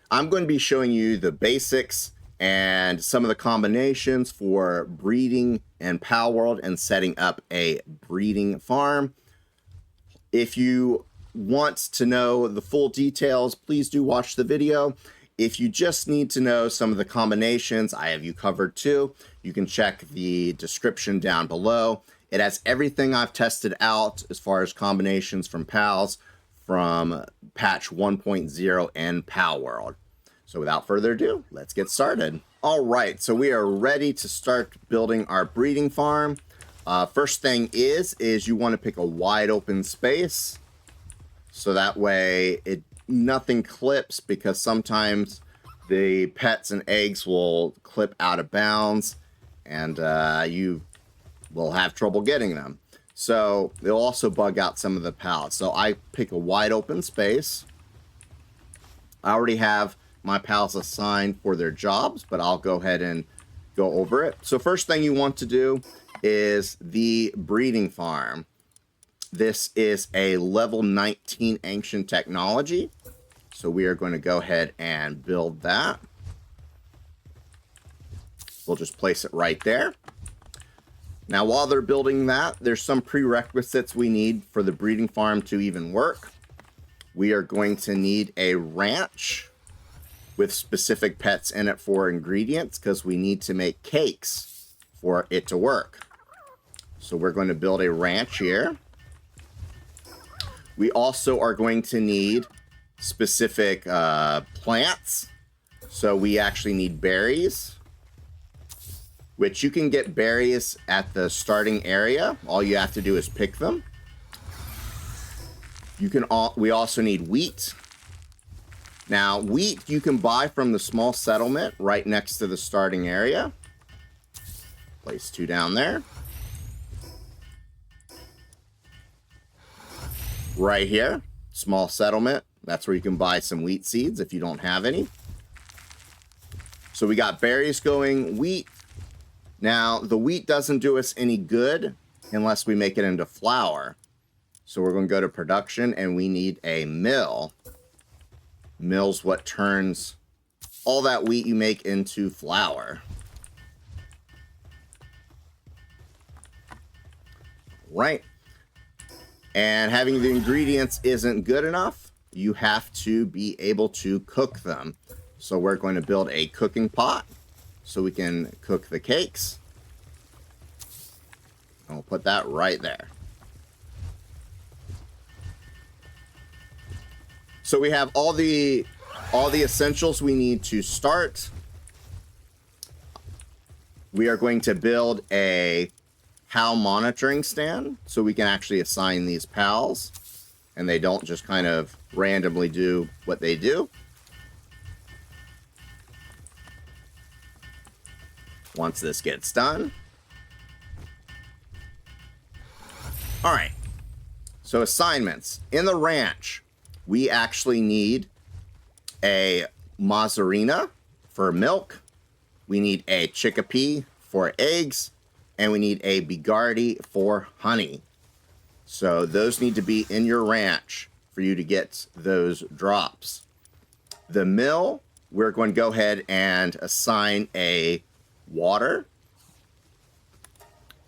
I'm going to be showing you the basics and some of the combinations for breeding in Palworld and setting up a breeding farm. If you want to know the full details, please do watch the video. If you just need to know some of the combinations, I have you covered too. You can check the description down below. It has everything I've tested out as far as combinations from pals from patch 1.0 in Palworld. So without further ado, let's get started. All right, so we are ready to start building our breeding farm. First thing is you want to pick a wide open space. So that way nothing clips, because sometimes the pets and eggs will clip out of bounds and you will have trouble getting them. So they'll also bug out some of the pallets. So I pick a wide open space. I already have my pals assigned for their jobs, but I'll go ahead and go over it. So first thing you want to do is the breeding farm. This is a level 19 ancient technology. So we are going to go ahead and build that. We'll just place it right there. Now, while they're building that, there's some prerequisites we need for the breeding farm to even work. We are going to need a ranch with specific pets in it for ingredients, because we need to make cakes for it to work. So we're going to build a ranch here. We also are going to need specific plants. So we actually need berries, which you can get berries at the starting area. All you have to do is pick them. We also need wheat. Now, wheat you can buy from the small settlement right next to the starting area. Place 2 down there. Right here, small settlement. That's where you can buy some wheat seeds if you don't have any. So we got berries going, wheat. Now, the wheat doesn't do us any good unless we make it into flour. So we're going to go to production, and we need a mill. Mill's what turns all that wheat you make into flour. Right. And having the ingredients isn't good enough. You have to be able to cook them. So we're going to build a cooking pot so we can cook the cakes. And we'll put that right there. So we have all the essentials we need to start. We are going to build a PAL monitoring stand so we can actually assign these pals and they don't just kind of randomly do what they do. Once this gets done. All right. So assignments. In the ranch, we actually need a Mazzarina for milk. We need a Chickpea for eggs. And we need a Bigardi for honey. So those need to be in your ranch for you to get those drops. The mill, we're going to go ahead and assign a water.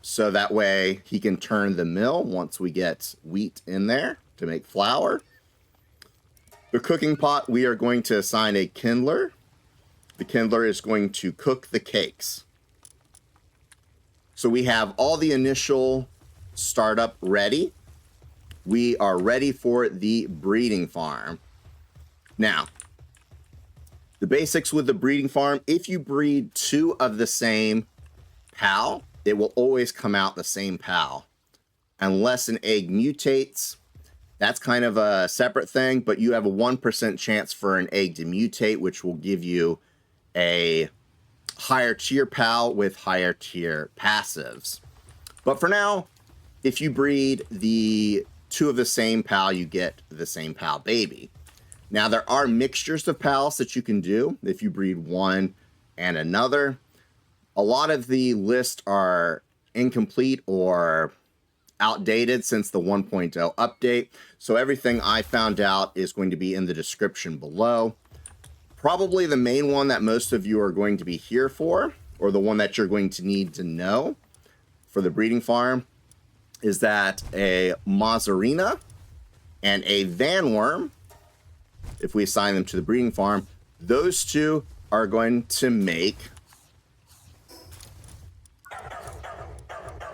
So that way he can turn the mill once we get wheat in there to make flour. The cooking pot, we are going to assign a kindler. The kindler is going to cook the cakes. So we have all the initial startup ready. We are ready for the breeding farm. Now, the basics with the breeding farm, if you breed 2 of the same pal, it will always come out the same pal. Unless an egg mutates, that's kind of a separate thing, but you have a 1% chance for an egg to mutate, which will give you a higher tier pal with higher tier passives. But for now, if you breed the 2 of the same pal, you get the same pal baby. Now, there are mixtures of pals that you can do if you breed one and another. A lot of the lists are incomplete or outdated since the 1.0 update. So everything I found out is going to be in the description below. Probably the main one that most of you are going to be here for, or the one that you're going to need to know for the breeding farm, is that a Mozzarina and a Vanwyrm, if we assign them to the breeding farm, those two are going to make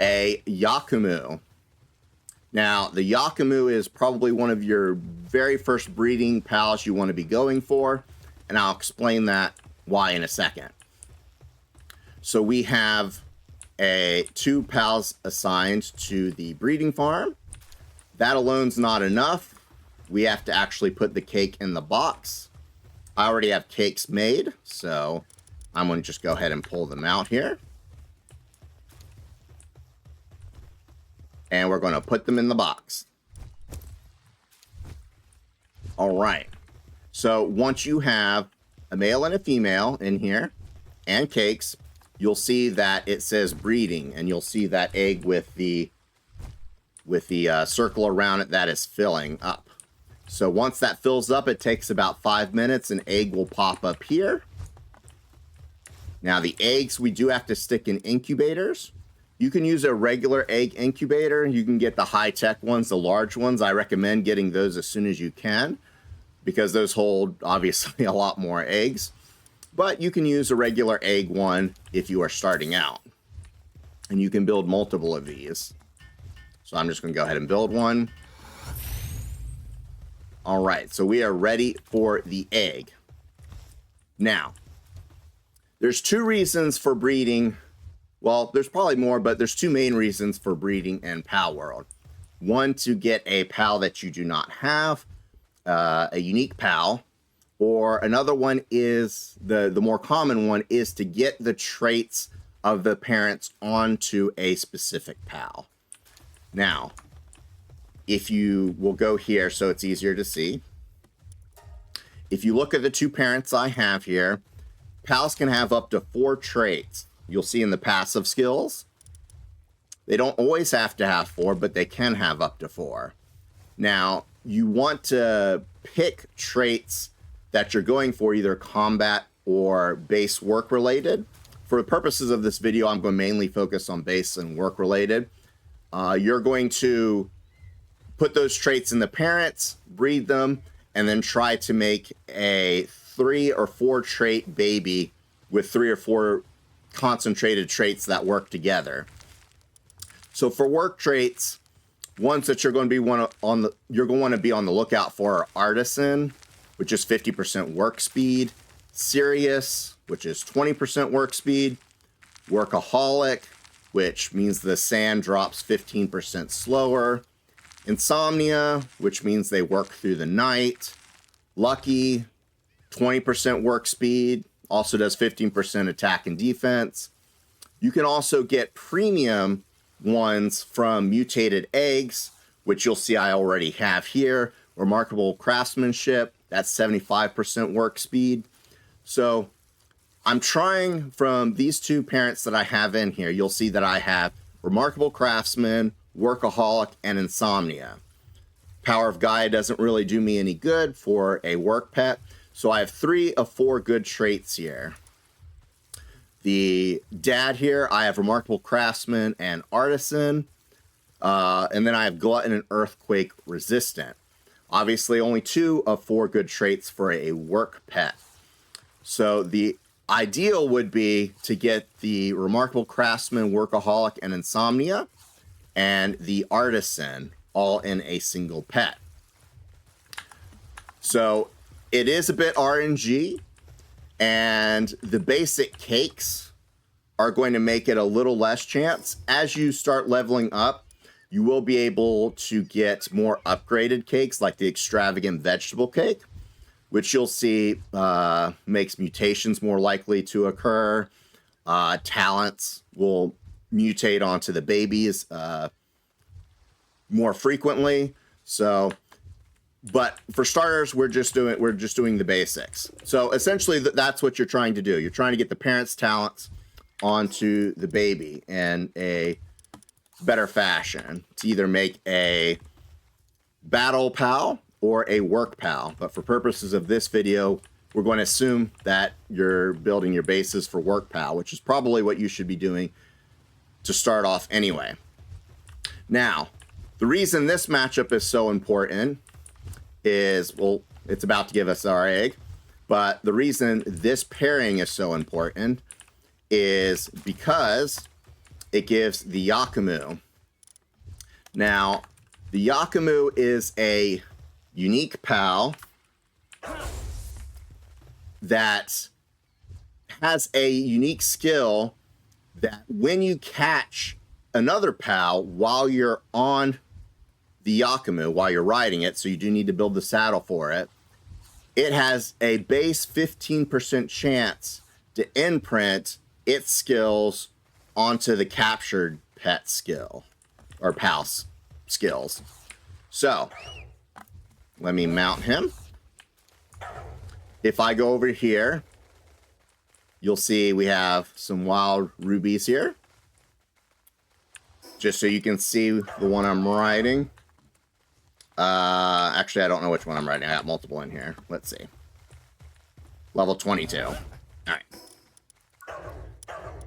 a Yakumo. Now, the Yakumo is probably one of your very first breeding pals you want to be going for, and I'll explain that why in a second. So we have two pals assigned to the breeding farm. That alone's not enough. We have to actually put the cake in the box. I already have cakes made, so I'm going to just go ahead and pull them out here. And we're going to put them in the box. All right. So once you have a male and a female in here and cakes, you'll see that it says breeding, and you'll see that egg with the circle around it that is filling up. So once that fills up, it takes about 5 minutes. An egg will pop up here. Now the eggs, we do have to stick in incubators. You can use a regular egg incubator. You can get the high-tech ones, the large ones. I recommend getting those as soon as you can, because those hold, obviously, a lot more eggs. But you can use a regular egg one if you are starting out. And you can build multiple of these. So I'm just going to go ahead and build one. All right, so we are ready for the egg. Now, there's two reasons for breeding. Well, there's probably more, but there's two main reasons for breeding in Palworld. One, to get a pal that you do not have, a unique pal, or another one is, the more common one, is to get the traits of the parents onto a specific pal. Now, if you will go here so it's easier to see, if you look at the two parents I have here, pals can have up to 4 traits. You'll see in the passive skills. They don't always have to have 4, but they can have up to 4. Now, you want to pick traits that you're going for, either combat or base work related. For the purposes of this video, I'm going to mainly focus on base and work related. You're going to put those traits in the parents, breed them, and then try to make a 3 or 4 trait baby with 3 or 4 concentrated traits that work together. So for work traits, ones that you're going to be you're going to want to be on the lookout for are Artisan, which is 50% work speed, Serious, which is 20% work speed, Workaholic, which means the sand drops 15% slower, Insomnia, which means they work through the night, Lucky, 20% work speed, also does 15% attack and defense. You can also get premium ones from mutated eggs, which you'll see I already have here. Remarkable craftsmanship, that's 75% work speed. So I'm trying from these two parents that I have in here, you'll see that I have Remarkable Craftsman, Workaholic, and Insomnia. Power of Gaia doesn't really do me any good for a work pet. So I have 3 of 4 good traits here. The dad here, I have Remarkable Craftsman and Artisan. And then I have Glutton and Earthquake Resistant. Obviously, only 2 of 4 good traits for a work pet. So the ideal would be to get the Remarkable Craftsman, Workaholic, and Insomnia, and the Artisan all in a single pet. So it is a bit RNG, and the basic cakes are going to make it a little less chance. As you start leveling up, you will be able to get more upgraded cakes, like the extravagant vegetable cake, which you'll see makes mutations more likely to occur. Talents will mutate onto the babies more frequently. So, but for starters, we're just doing the basics. So essentially, that's what you're trying to do. You're trying to get the parents' talents onto the baby in a better fashion to either make a battle pal or a work pal. But for purposes of this video, we're going to assume that you're building your bases for work pal, which is probably what you should be doing to start off anyway. Now, the reason this matchup is so important is, well, it's about to give us our egg, but the reason this pairing is so important is because it gives the Yakumo. Now, the Yakumo is a unique pal that has a unique skill that when you catch another pal while you're on the Yakumo, while you're riding it, so you do need to build the saddle for it, it has a base 15% chance to imprint its skills onto the captured pet skill, or pal's skills. So, let me mount him. If I go over here, you'll see we have some wild rubies here. Just so you can see the one I'm riding. Actually, I don't know which one I'm riding. I got multiple in here. Let's see. Level 22. All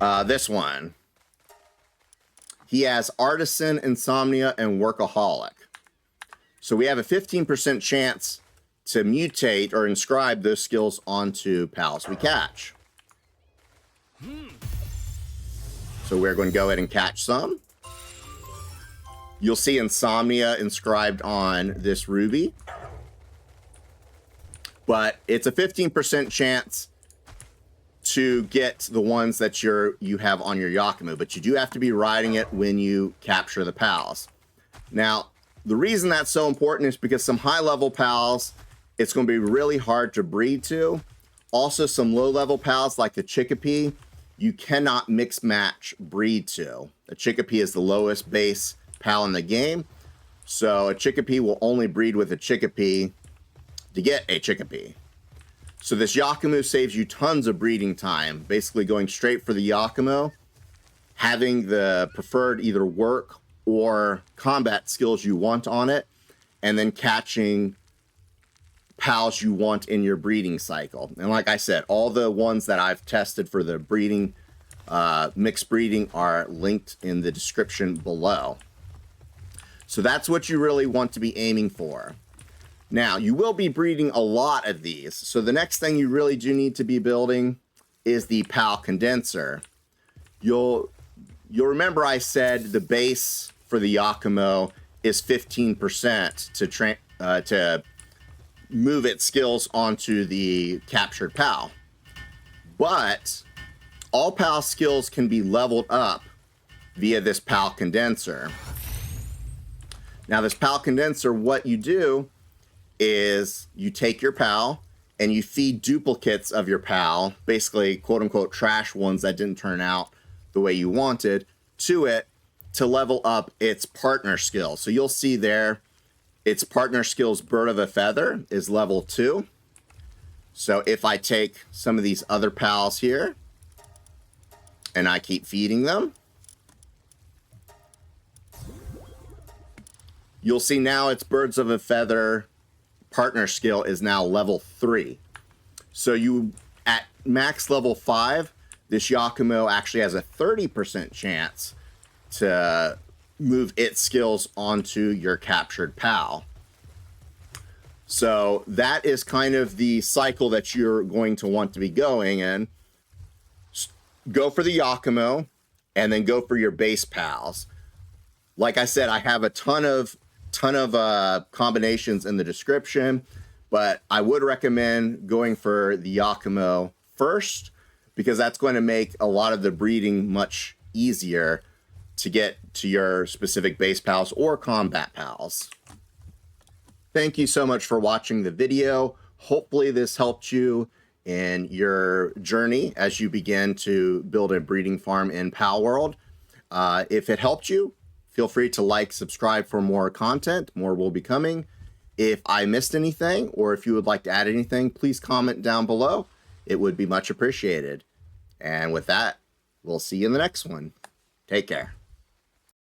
right. This one. He has Artisan, Insomnia, and Workaholic. So we have a 15% chance to mutate or inscribe those skills onto pals we catch. So we're going to go ahead and catch some. You'll see Insomnia inscribed on this ruby. But it's a 15% chance to get the ones that you have on your Yakumo, but you do have to be riding it when you capture the pals. Now, the reason that's so important is because some high-level pals, it's going to be really hard to breed to. Also, some low-level pals like the Chickapee, you cannot mix-match breed to. A Chickapee is the lowest base pal in the game, so a Chickapee will only breed with a Chickapee to get a Chickapee. So this Yakumo saves you tons of breeding time, basically going straight for the Yakumo, having the preferred either work or combat skills you want on it, and then catching pals you want in your breeding cycle. And like I said, all the ones that I've tested for the breeding, mixed breeding, are linked in the description below. So that's what you really want to be aiming for. Now, you will be breeding a lot of these. So the next thing you really do need to be building is the pal condenser. You'll remember I said the base for the Yakumo is 15% to move its skills onto the captured pal. But all pal skills can be leveled up via this pal condenser. Now, this pal condenser, what you do is you take your pal and you feed duplicates of your pal, basically quote-unquote trash ones that didn't turn out the way you wanted, to it to level up its partner skill. So you'll see there, its partner skills Bird of a Feather is level 2. So if I take some of these other pals here and I keep feeding them, you'll see now its Birds of a Feather partner skill is now level 3. So you, at max level 5, this Yakumo actually has a 30% chance to move its skills onto your captured pal. So that is kind of the cycle that you're going to want to be going in. Go for the Yakumo and then go for your base pals. Like I said, I have a ton of combinations in the description, but I would recommend going for the Yakumo first, because that's going to make a lot of the breeding much easier to get to your specific base pals or combat pals. Thank you so much for watching the video. Hopefully this helped you in your journey as you begin to build a breeding farm in Palworld. If it helped you, feel free to like, subscribe for more content. More will be coming. If I missed anything, or if you would like to add anything, please comment down below. It would be much appreciated. And with that, we'll see you in the next one. Take care.